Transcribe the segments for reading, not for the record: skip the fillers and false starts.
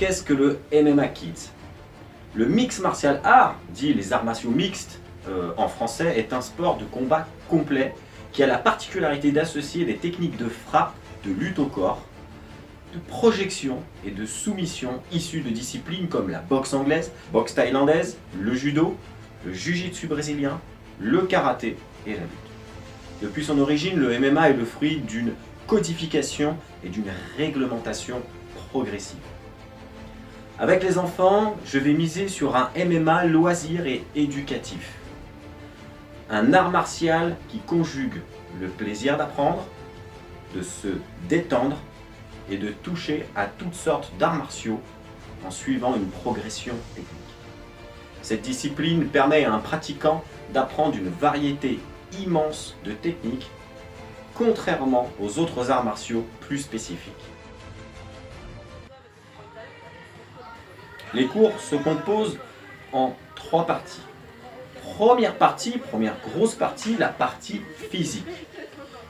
qu'est-ce que le MMA Kids? Le Mixed Martial Art, dit les arts martiaux mixtes en français, est un sport de combat complet qui a la particularité d'associer des techniques de frappe, de lutte au corps, de projection et de soumission issues de disciplines comme la boxe anglaise, boxe thaïlandaise, le judo, le jiu-jitsu brésilien, le karaté et la lutte. Depuis son origine, le MMA est le fruit d'une codification et d'une réglementation progressive. Avec les enfants, je vais miser sur un MMA loisir et éducatif. Un art martial qui conjugue le plaisir d'apprendre, de se détendre et de toucher à toutes sortes d'arts martiaux en suivant une progression technique. Cette discipline permet à un pratiquant d'apprendre une variété immense de techniques, contrairement aux autres arts martiaux plus spécifiques. Les cours se composent en 3 parties. Première grosse partie, la partie physique.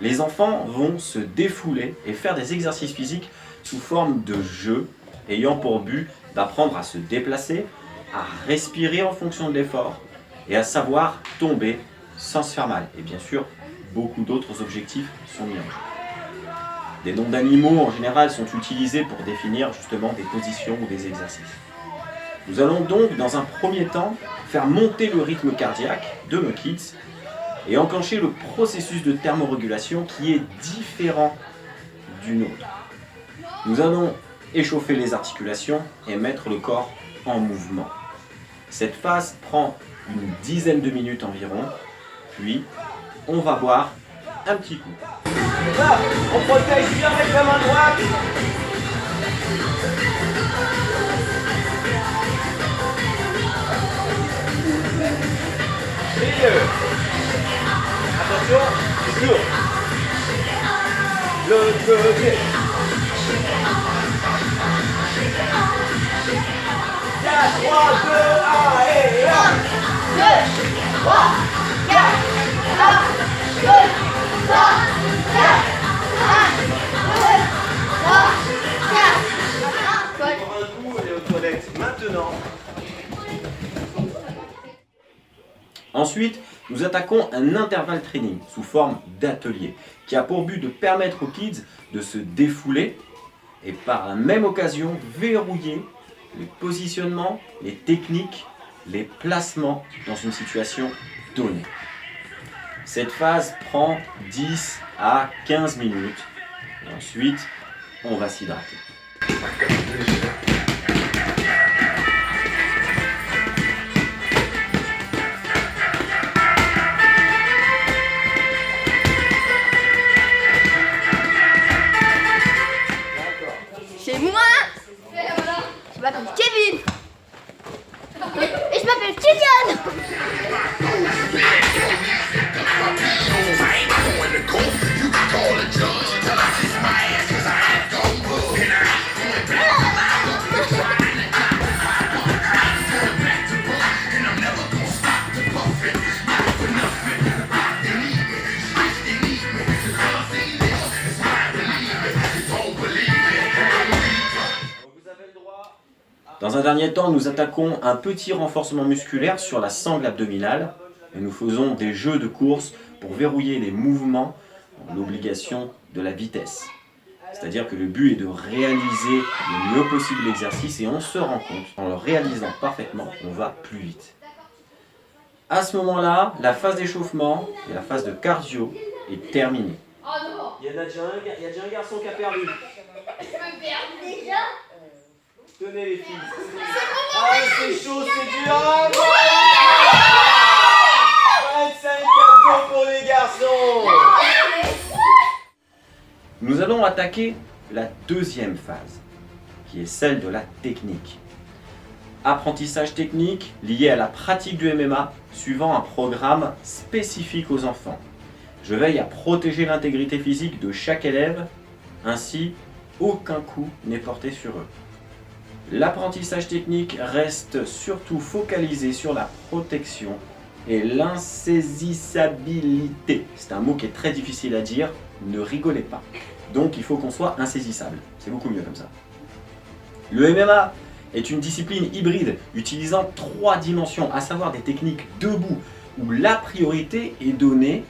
Les enfants vont se défouler et faire des exercices physiques sous forme de jeu, ayant pour but d'apprendre à se déplacer, à respirer en fonction de l'effort et à savoir tomber sans se faire mal. Et bien sûr, beaucoup d'autres objectifs sont mis en jeu. Des noms d'animaux en général sont utilisés pour définir justement des positions ou des exercices. Nous allons donc dans un premier temps faire monter le rythme cardiaque de nos kids et enclencher le processus de thermorégulation qui est différent du nôtre. Nous allons échauffer les articulations et mettre le corps en mouvement. Cette phase prend une dizaine de minutes environ, puis on va boire un petit coup. Là, on protège bien avec la main droite. Milieu. Attention, sur. L'autre côté. 4, 3, 2, 1, et 1, 2, 3, 4, 1, 2, 3, 4, 1, 2, 3, 4. Prends un coup et aux toilettes maintenant. Ensuite, nous attaquons un intervalle training sous forme d'atelier qui a pour but de permettre aux kids de se défouler et par la même occasion verrouiller les positionnements, les techniques, les placements dans une situation donnée. Cette phase prend 10 à 15 minutes et ensuite on va s'hydrater. C'est moi. Je m'appelle Kevin. Et je m'appelle Kylian. Dans un dernier temps, nous attaquons un petit renforcement musculaire sur la sangle abdominale et nous faisons des jeux de course pour verrouiller les mouvements dans l'obligation de la vitesse. C'est-à-dire que le but est de réaliser le mieux possible l'exercice et on se rend compte, en le réalisant parfaitement, qu'on va plus vite. À ce moment-là, la phase d'échauffement et la phase de cardio est terminée. Il y a déjà un garçon qui a perdu. Je me perds déjà. Tenez les filles. Ah, c'est chaud, c'est dur. Ah, voilà 25 cadeaux pour les garçons. Nous allons attaquer la deuxième phase, qui est celle de la technique. Apprentissage technique lié à la pratique du MMA, suivant un programme spécifique aux enfants. Je veille à protéger l'intégrité physique de chaque élève, ainsi aucun coup n'est porté sur eux. L'apprentissage technique reste surtout focalisé sur la protection et l'insaisissabilité. C'est un mot qui est très difficile à dire, ne rigolez pas. Donc il faut qu'on soit insaisissable, c'est beaucoup mieux comme ça. Le MMA est une discipline hybride utilisant 3 dimensions, à savoir des techniques debout où la priorité est donnée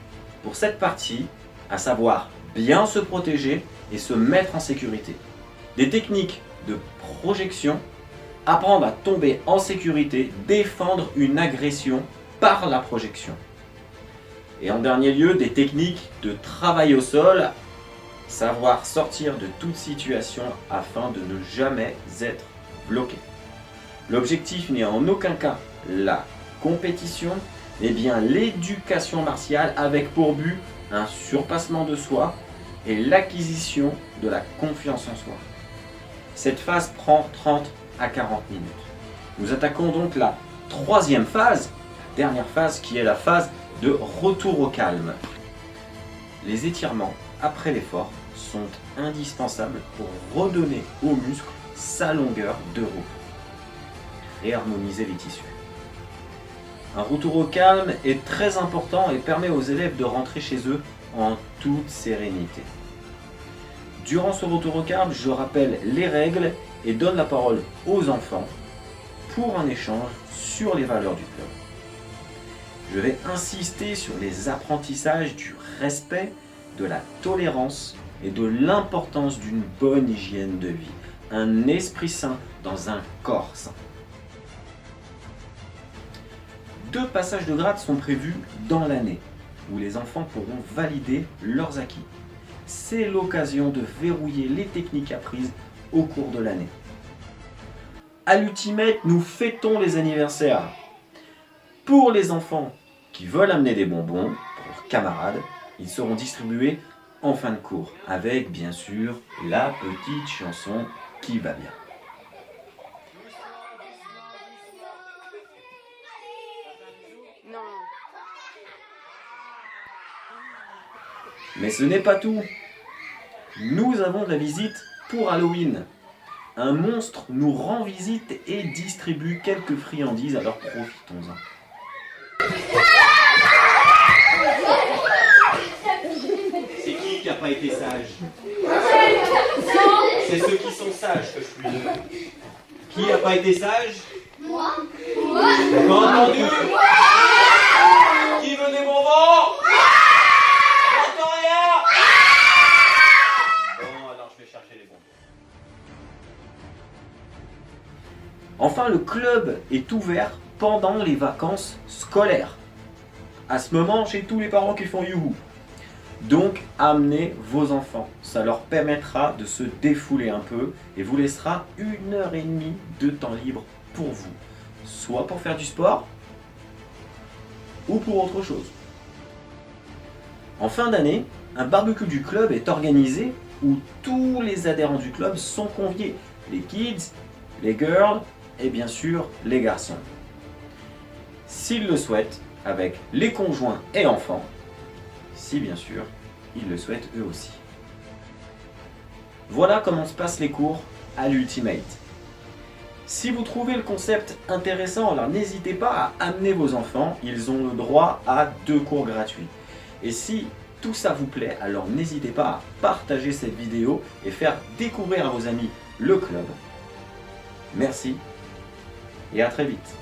pour cette partie, à savoir bien se protéger et se mettre en sécurité. Des techniques de projection, apprendre à tomber en sécurité, défendre une agression par la projection. Et en dernier lieu, des techniques de travail au sol, savoir sortir de toute situation afin de ne jamais être bloqué. L'objectif n'est en aucun cas la compétition, mais bien l'éducation martiale avec pour but un surpassement de soi et l'acquisition de la confiance en soi. Cette phase prend 30 à 40 minutes. Nous attaquons donc la 3e phase, la dernière phase qui est la phase de retour au calme. Les étirements après l'effort sont indispensables pour redonner aux muscles sa longueur de repos et harmoniser les tissus. Un retour au calme est très important et permet aux élèves de rentrer chez eux en toute sérénité. Durant ce retour au calme, je rappelle les règles et donne la parole aux enfants pour un échange sur les valeurs du club. Je vais insister sur les apprentissages du respect, de la tolérance et de l'importance d'une bonne hygiène de vie. Un esprit sain dans un corps sain. 2 passages de grade sont prévus dans l'année, où les enfants pourront valider leurs acquis. C'est l'occasion de verrouiller les techniques apprises au cours de l'année. À l'Ultimate, nous fêtons les anniversaires. Pour les enfants qui veulent amener des bonbons pour leurs camarades, ils seront distribués en fin de cours, avec bien sûr la petite chanson qui va bien. Mais ce n'est pas tout. Nous avons de la visite pour Halloween. Un monstre nous rend visite et distribue quelques friandises, alors profitons-en. C'est qui n'a pas été sage? C'est ceux qui sont sages que je suis. Qui n'a pas été sage? Moi. Pas entendu? Qui veut des bonbons? J'entends rien. Bon, alors je vais chercher les bonbons. Enfin, le club est ouvert pendant les vacances scolaires. À ce moment, j'ai tous les parents qui font youhou. Donc, amenez vos enfants. Ça leur permettra de se défouler un peu et vous laissera 1h30 de temps libre pour vous. Soit pour faire du sport ou pour autre chose. En fin d'année, un barbecue du club est organisé où tous les adhérents du club sont conviés. Les kids, les girls et bien sûr les garçons. S'ils le souhaitent, avec les conjoints et enfants, si bien sûr ils le souhaitent eux aussi. Voilà comment se passent les cours à l'Ultimate. Si vous trouvez le concept intéressant, alors n'hésitez pas à amener vos enfants, ils ont le droit à 2 cours gratuits. Et si tout ça vous plaît, alors n'hésitez pas à partager cette vidéo et faire découvrir à vos amis le club. Merci et à très vite.